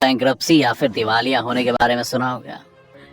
Bankruptcy या फिर दिवालिया होने के बारे में सुना होगा।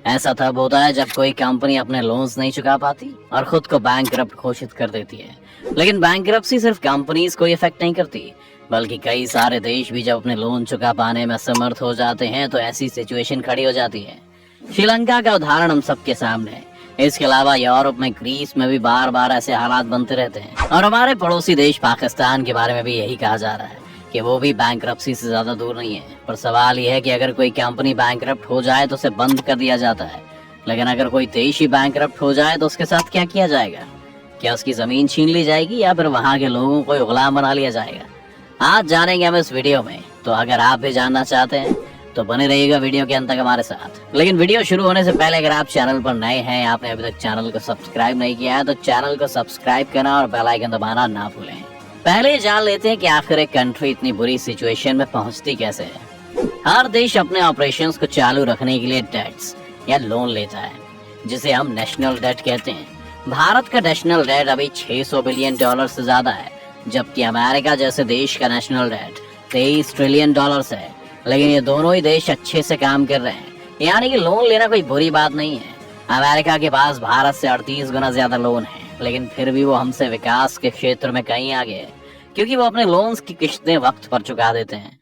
ऐसा तब होता है जब कोई कंपनी अपने लोन्स नहीं चुका पाती और खुद को बैंकरप्ट घोषित कर देती है। लेकिन बैंक्रप्सी सिर्फ कंपनीज को इफेक्ट नहीं करती, बल्कि कई सारे देश भी जब अपने लोन चुका पाने में असमर्थ हो जाते हैं तो ऐसी सिचुएशन खड़ी हो जाती है। श्रीलंका का उदाहरण हम सबके सामने है। इसके अलावा यूरोप में ग्रीस में भी बार बार ऐसे हालात बनते रहते हैं और हमारे पड़ोसी देश पाकिस्तान के बारे में भी यही कहा जा रहा है कि वो भी बैंक्रप्सी से ज्यादा दूर नहीं है। पर सवाल यह है कि अगर कोई कंपनी बैंक्रप्ट हो जाए तो उसे बंद कर दिया जाता है, लेकिन अगर कोई देश ही बैंक्रप्ट हो जाए तो उसके साथ क्या किया जाएगा? क्या उसकी जमीन छीन ली जाएगी या फिर वहाँ के लोगों को गुलाम बना लिया जाएगा? आज जानेंगे हम इस वीडियो में। तो अगर आप भी जानना चाहते हैं तो बने रहिएगा वीडियो के अंत तक हमारे साथ। लेकिन वीडियो शुरू होने से पहले अगर आप चैनल पर नए हैं, आपने अभी तक चैनल को सब्सक्राइब नहीं किया है तो चैनल को सब्सक्राइब करना और बेल आइकन दबाना ना भूलें। पहले जान लेते हैं कि आखिर एक कंट्री इतनी बुरी सिचुएशन में पहुंचती कैसे है। हर देश अपने ऑपरेशंस को चालू रखने के लिए डेट्स या लोन लेता है, जिसे हम नेशनल डेट कहते हैं। भारत का नेशनल डेट अभी 600 बिलियन डॉलर से ज्यादा है, जबकि अमेरिका जैसे देश का नेशनल डेट 23 ट्रिलियन डॉलर है। लेकिन ये दोनों ही देश अच्छे से काम कर रहे हैं, यानी कि लोन लेना कोई बुरी बात नहीं है। अमेरिका के पास भारत से 38 गुना ज्यादा लोन है, लेकिन फिर भी वो हमसे विकास के क्षेत्र में कहीं आगे है, क्योंकि वो अपने लोन्स की किश्तें वक्त पर चुका देते हैं।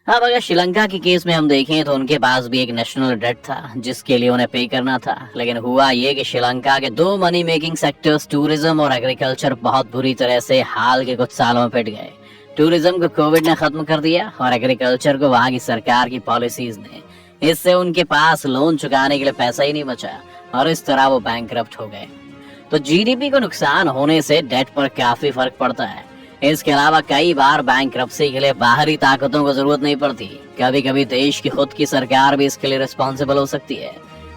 अब अगर श्रीलंका के केस में हम देखें तो उनके पास भी एक नेशनल डेट था जिसके लिए उन्हें पे करना था। लेकिन हुआ ये कि श्रीलंका के दो मनी मेकिंग सेक्टर्स टूरिज्म और एग्रीकल्चर बहुत बुरी तरह से हाल के कुछ सालों में पिट गए। टूरिज्म को कोविड ने खत्म कर दिया और एग्रीकल्चर को वहाँ की सरकार की पॉलिसीज ने। इससे उनके पास लोन चुकाने के लिए पैसा ही नहीं बचा और इस तरह वो बैंकरप्ट हो गए। तो जीडीपी को नुकसान होने से डेट पर काफी फर्क पड़ता है। इसके अलावा कई बार बैंकरप्सी के लिए बाहरी ताकतों को जरूरत नहीं पड़ती। कभी कभी देश की खुद की सरकार भी इसके लिए रिस्पॉन्सिबल हो सकती है।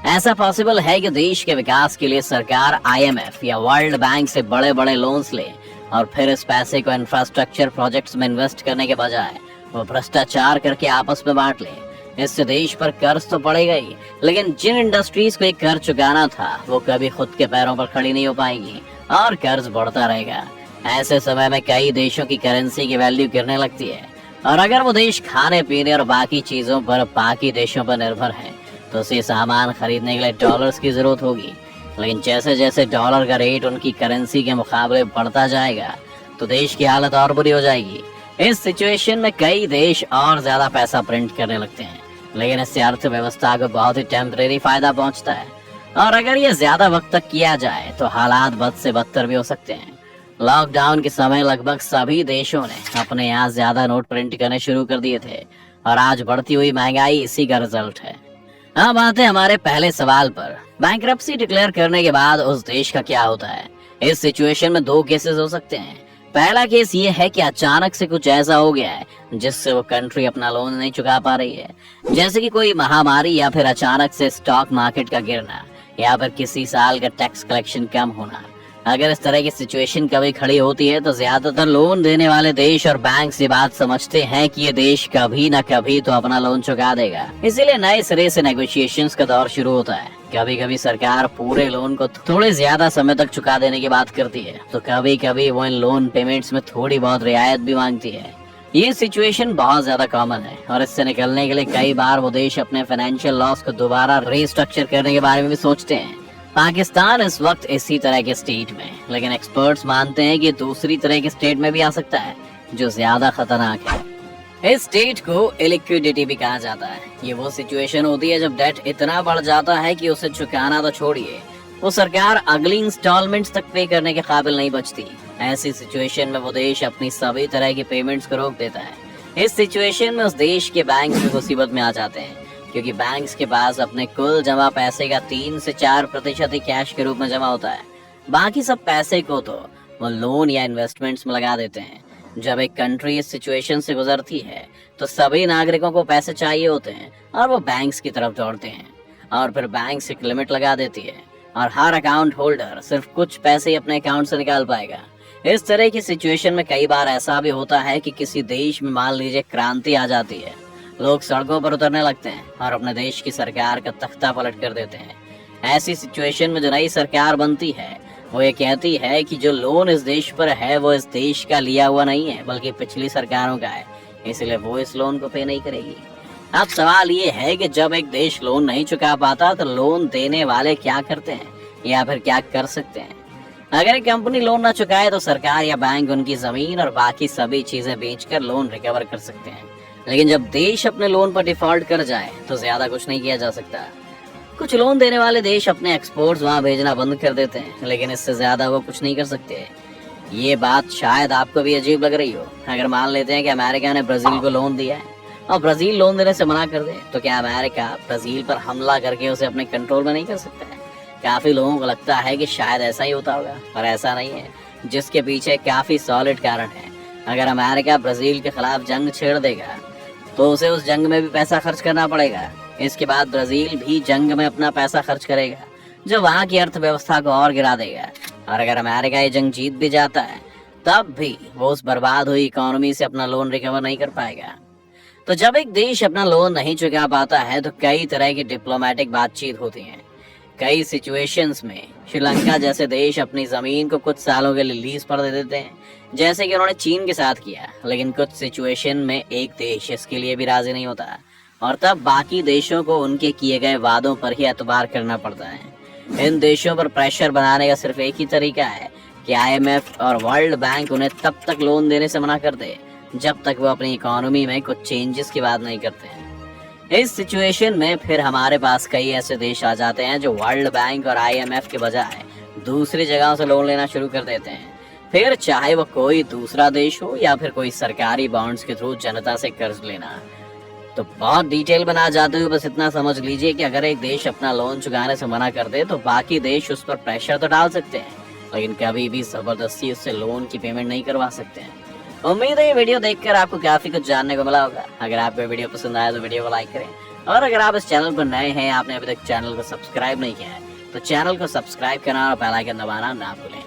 ऐसा पॉसिबल है कि देश के विकास के लिए सरकार IMF या वर्ल्ड बैंक से बड़े बड़े लोन्स ले और फिर इस पैसे को इंफ्रास्ट्रक्चर प्रोजेक्ट्स में इन्वेस्ट करने के बजाय वो भ्रष्टाचार करके आपस में बांट ले। इससे देश पर कर्ज तो पड़ेगा ही, लेकिन जिन इंडस्ट्रीज को एक कर चुकाना था वो कभी खुद के पैरों पर खड़ी नहीं हो पाएंगी और कर्ज बढ़ता रहेगा। ऐसे समय में कई देशों की करेंसी की वैल्यू गिरने लगती है और अगर वो देश खाने पीने और बाकी चीजों पर बाकी देशों पर निर्भर है तो उसे सामान खरीदने के लिए डॉलर्स की जरूरत होगी। लेकिन जैसे जैसे डॉलर का रेट उनकी करेंसी के मुकाबले बढ़ता जाएगा तो देश की हालत और बुरी हो जाएगी। इस सिचुएशन में कई देश और ज्यादा पैसा प्रिंट करने लगते हैं, लेकिन इससे अर्थव्यवस्था को बहुत ही टेम्परेरी फायदा पहुंचता है और अगर ये ज्यादा वक्त तक किया जाए तो हालात बद से बदतर भी हो सकते हैं। लॉकडाउन के समय लगभग सभी देशों ने अपने यहाँ ज्यादा नोट प्रिंट करने शुरू कर दिए थे और आज बढ़ती हुई महंगाई इसी का रिजल्ट है। अब आते हैं हमारे पहले सवाल पर। बैंक्रप्सी डिक्लेयर करने के बाद उस देश का क्या होता है? इस सिचुएशन में दो केसेस हो सकते हैं। पहला केस ये है कि अचानक से कुछ ऐसा हो गया है जिससे वो कंट्री अपना लोन नहीं चुका पा रही है, जैसे कि कोई महामारी या फिर अचानक से स्टॉक मार्केट का गिरना या फिर किसी साल का टैक्स कलेक्शन कम होना। अगर इस तरह की सिचुएशन कभी खड़ी होती है तो ज्यादातर लोन देने वाले देश और बैंक ये बात समझते हैं कि ये देश कभी न कभी तो अपना लोन चुका देगा, इसीलिए नए सिरे से नेगोशिएशंस का दौर शुरू होता है। कभी कभी सरकार पूरे लोन को थोड़े ज्यादा समय तक चुका देने की बात करती है, तो कभी कभी वो इन लोन पेमेंट्स में थोड़ी बहुत रियायत भी मांगती है। ये सिचुएशन बहुत ज्यादा कॉमन है और इससे निकलने के लिए कई बार वो देश अपने फाइनेंशियल लॉस को दोबारा रीस्ट्रक्चर करने के बारे में भी सोचते हैं। पाकिस्तान इस वक्त इसी तरह के स्टेट में, लेकिन एक्सपर्ट्स मानते हैं कि दूसरी तरह के स्टेट में भी आ सकता है जो ज्यादा खतरनाक है। इस स्टेट को इलिक्विडिटी भी कहा जाता है। ये वो सिचुएशन होती है जब डेट इतना बढ़ जाता है कि उसे चुकाना तो छोड़िए, वो सरकार अगली इंस्टॉलमेंट्स तक पे करने के काबिल नहीं बचती। ऐसी सिचुएशन में वो देश अपनी सभी तरह की पेमेंट्स को रोक देता है। इस सिचुएशन में उस देश के बैंक भी मुसीबत में आ जाते हैं, क्योंकि बैंक्स के पास अपने कुल जमा पैसे का 3 से 4% ही कैश के रूप में जमा होता है। बाकी सब पैसे को तो वो लोन या इन्वेस्टमेंट्स में लगा देते हैं। जब एक कंट्री इस सिचुएशन से गुजरती है तो सभी नागरिकों को पैसे चाहिए होते हैं और वो बैंक्स की तरफ दौड़ते हैं और फिर बैंक एक लिमिट लगा देती है और हर अकाउंट होल्डर सिर्फ कुछ पैसे ही अपने अकाउंट से निकाल पाएगा। इस तरह की सिचुएशन में कई बार ऐसा भी होता है कि किसी देश में मान लीजिए क्रांति आ जाती है, लोग सड़कों पर उतरने लगते हैं और अपने देश की सरकार का तख्ता पलट कर देते हैं। ऐसी सिचुएशन में जो नई सरकार बनती है वो ये कहती है कि जो लोन इस देश पर है वो इस देश का लिया हुआ नहीं है बल्कि पिछली सरकारों का है, इसलिए वो इस लोन को पे नहीं करेगी। अब सवाल ये है कि जब एक देश लोन नहीं चुका पाता तो लोन देने वाले क्या करते हैं या फिर क्या कर सकते हैं। अगर एक कंपनी लोन ना चुकाए तो सरकार या बैंक उनकी जमीन और बाकी सभी चीजें बेचकर लोन रिकवर कर सकते हैं। लेकिन जब देश अपने लोन पर डिफॉल्ट कर जाए तो ज्यादा कुछ नहीं किया जा सकता। कुछ लोन देने वाले देश अपने एक्सपोर्ट्स वहां भेजना बंद कर देते हैं, लेकिन इससे ज्यादा वो कुछ नहीं कर सकते। ये बात शायद आपको भी अजीब लग रही हो। अगर मान लेते हैं कि अमेरिका ने ब्राजील को लोन दिया है और ब्राजील लोन देने से मना कर दे, तो क्या अमेरिका ब्राजील पर हमला करके उसे अपने कंट्रोल में नहीं कर सकता है? काफी लोगों को लगता है कि शायद ऐसा ही होता होगा, पर ऐसा नहीं है, जिसके पीछे काफी सॉलिड कारण है। अगर अमेरिका ब्राजील के खिलाफ जंग छेड़ देगा तो उसे उस जंग में भी पैसा खर्च करना पड़ेगा। इसके बाद ब्राजील भी जंग में अपना पैसा खर्च करेगा, जो वहां की अर्थव्यवस्था को और गिरा देगा। और अगर अमेरिका ये जंग जीत भी जाता है तब भी वो उस बर्बाद हुई इकोनॉमी से अपना लोन रिकवर नहीं कर पाएगा। तो जब एक देश अपना लोन नहीं चुका पाता है तो कई तरह की डिप्लोमेटिक बातचीत होती है। कई सिचुएशंस में श्रीलंका जैसे देश अपनी जमीन को कुछ सालों के लिए लीज पर दे देते हैं, जैसे कि उन्होंने चीन के साथ किया। लेकिन कुछ सिचुएशन में एक देश इसके लिए भी राजी नहीं होता और तब बाकी देशों को उनके किए गए वादों पर ही एतबार करना पड़ता है। इन देशों पर प्रेशर बनाने का सिर्फ एक ही तरीका है कि IMF और वर्ल्ड बैंक उन्हें तब तक लोन देने से मना कर दे जब तक वो अपनी इकोनॉमी में कुछ चेंजेस की बात नहीं करते हैं। इस सिचुएशन में फिर हमारे पास कई ऐसे देश आ जाते हैं जो वर्ल्ड बैंक और IMF के बजाय दूसरी जगहों से लोन लेना शुरू कर देते हैं। फिर चाहे वो कोई दूसरा देश हो या फिर कोई सरकारी बॉन्ड्स के थ्रू जनता से कर्ज लेना। तो बहुत डिटेल में ना जाते हुए बस इतना समझ लीजिए कि अगर एक देश अपना लोन चुकाने से मना कर दे तो बाकी देश उस पर प्रेशर तो डाल सकते हैं, लेकिन कभी भी जबरदस्ती उससे लोन की पेमेंट नहीं करवा सकते हैं। उम्मीद है ये वीडियो देखकर आपको काफी कुछ जानने को मिला होगा। अगर आपको ये वीडियो पसंद आया तो वीडियो को लाइक करें, और अगर आप इस चैनल पर नए हैं, आपने अभी तक चैनल को सब्सक्राइब नहीं किया है तो चैनल को सब्सक्राइब करना और बेल आइकन दबाना ना भूलें।